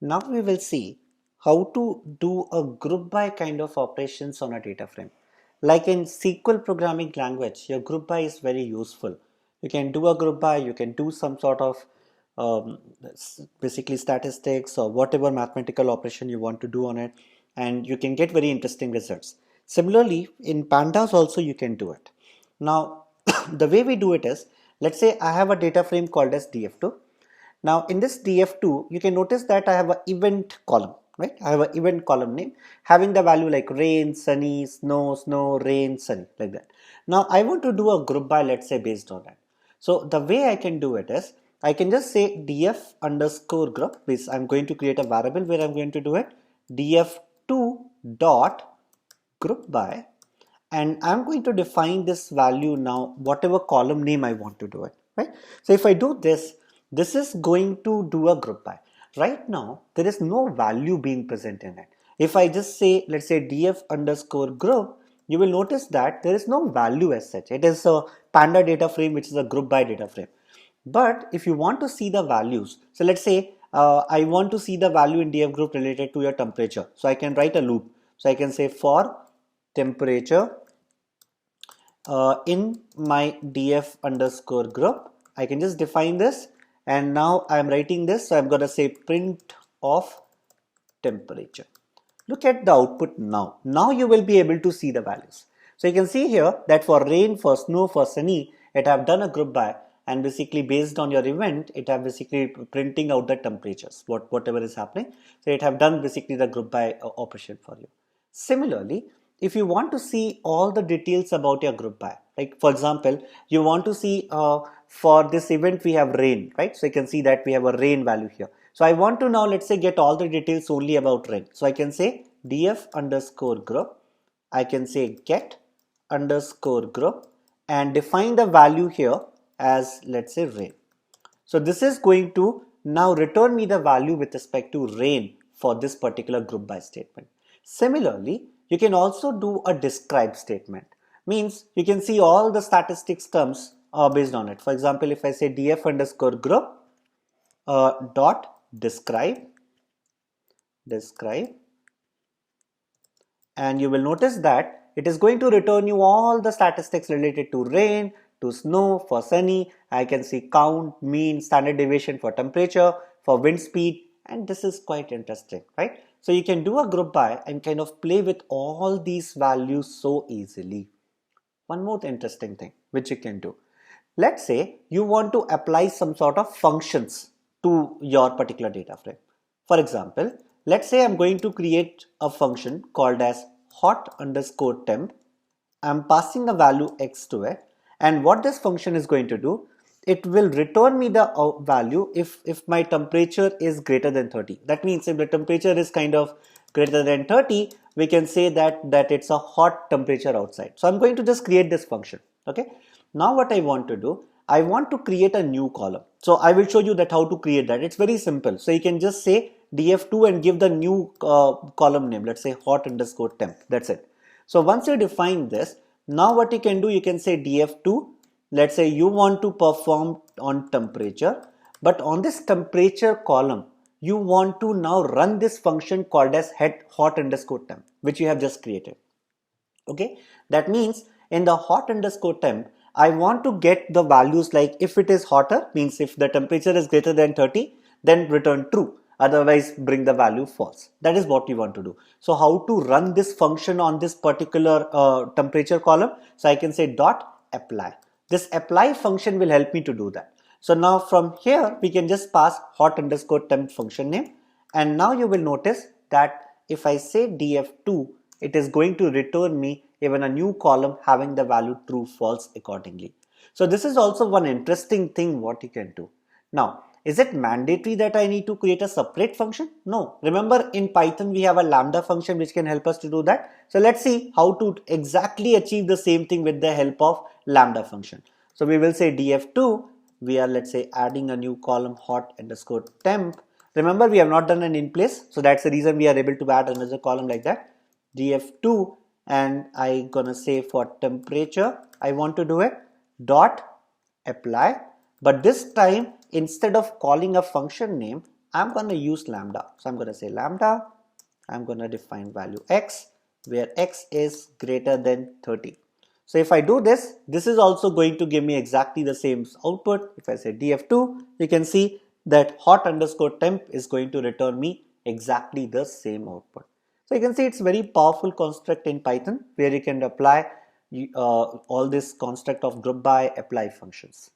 Now we will see how to do a group by kind of operations on a data frame. Like in SQL programming language, your group by is very useful. You can do a group by, you can do some sort of basically statistics or whatever mathematical operation you want to do on it, and you can get very interesting results. Similarly, in pandas also you can do it. Now, the way we do it is, let's say I have a data frame called as df2. Now in this df2, you can notice that I have an event column, right? I have an event column name having the value like rain, sunny, snow, rain, sunny, like that. Now I want to do a group by, let's say, based on that. So the way I can do it is, I can just say df underscore group, which I'm going to create a variable where I'm going to do it df2 dot group by, and I'm going to define this value now, whatever column name I want to do it, right? So if I do this, this is going to do a group by. Right now, there is no value being present in it. If I just say, let's say df underscore group, you will notice that there is no value as such. It is a panda data frame, which is a group by data frame. But if you want to see the values, so let's say I want to see the value in df group related to your temperature. So I can write a loop. So I can say for temperature in my df underscore group, I can just define this, and now I'm writing this. So I'm going to say print of temperature. Look at the output now. Now you will be able to see the values. So you can see here that for rain, for snow, for sunny, it have done a group by, and basically based on your event, it have basically printing out the temperatures, whatever is happening. So it have done basically the group by operation for you. Similarly, if you want to see all the details about your group by, like for example, you want to see for this event we have rain, right? So you can see that we have a rain value here. So I want to now, let's say, get all the details only about rain. So I can say df underscore group, I can say get underscore group, and define the value here as, let's say, rain. So this is going to now return me the value with respect to rain for this particular group by statement. Similarly, you can also do a describe statement. Means you can see all the statistics terms based on it. For example, if I say df underscore group dot describe, and you will notice that it is going to return you all the statistics related to rain, to snow, for sunny. I can see count, mean, standard deviation for temperature, for wind speed, and this is quite interesting, right? So you can do a group by and kind of play with all these values so easily. One more interesting thing which you can do. Let's say you want to apply some sort of functions to your particular data frame. For example, let's say I'm going to create a function called as hot underscore temp. I'm passing a value x to it, and what this function is going to do, it will return me the value if my temperature is greater than 30. That means if the temperature is kind of greater than 30, we can say that it's a hot temperature outside. So I'm going to just create this function. Okay, now what I want to do, I want to create a new column. So I will show you that how to create that. It's very simple. So you can just say df2 and give the new column name, let's say hot underscore temp. That's it. So once you define this, now what you can do, you can say df2, let's say you want to perform on temperature, but on this temperature column, you want to now run this function called as head hot underscore temp, which you have just created. Okay, that means in the hot underscore temp, I want to get the values like if it is hotter, means if the temperature is greater than 30, then return true, otherwise bring the value false. That is what you want to do. So how to run this function on this particular temperature column? So I can say dot apply. This apply function will help me to do that. So now from here we can just pass hot underscore temp function name, and now you will notice that if I say df2, it is going to return me even a new column having the value true false accordingly. So this is also one interesting thing what you can do. Now, is it mandatory that I need to create a separate function? No. Remember in Python we have a lambda function which can help us to do that. So let's see how to exactly achieve the same thing with the help of lambda function. So we will say df2, we are, let's say, adding a new column hot underscore temp. Remember we have not done an in place, so that's the reason we are able to add another column like that, df2, and I gonna say for temperature I want to do it dot apply, but this time instead of calling a function name, I'm going to use lambda. So I'm going to say lambda, I'm going to define value x where x is greater than 30. So if I do this, this is also going to give me exactly the same output. If I say df2, you can see that hot underscore temp is going to return me exactly the same output. So you can see it's very powerful construct in Python where you can apply all this construct of group by apply functions.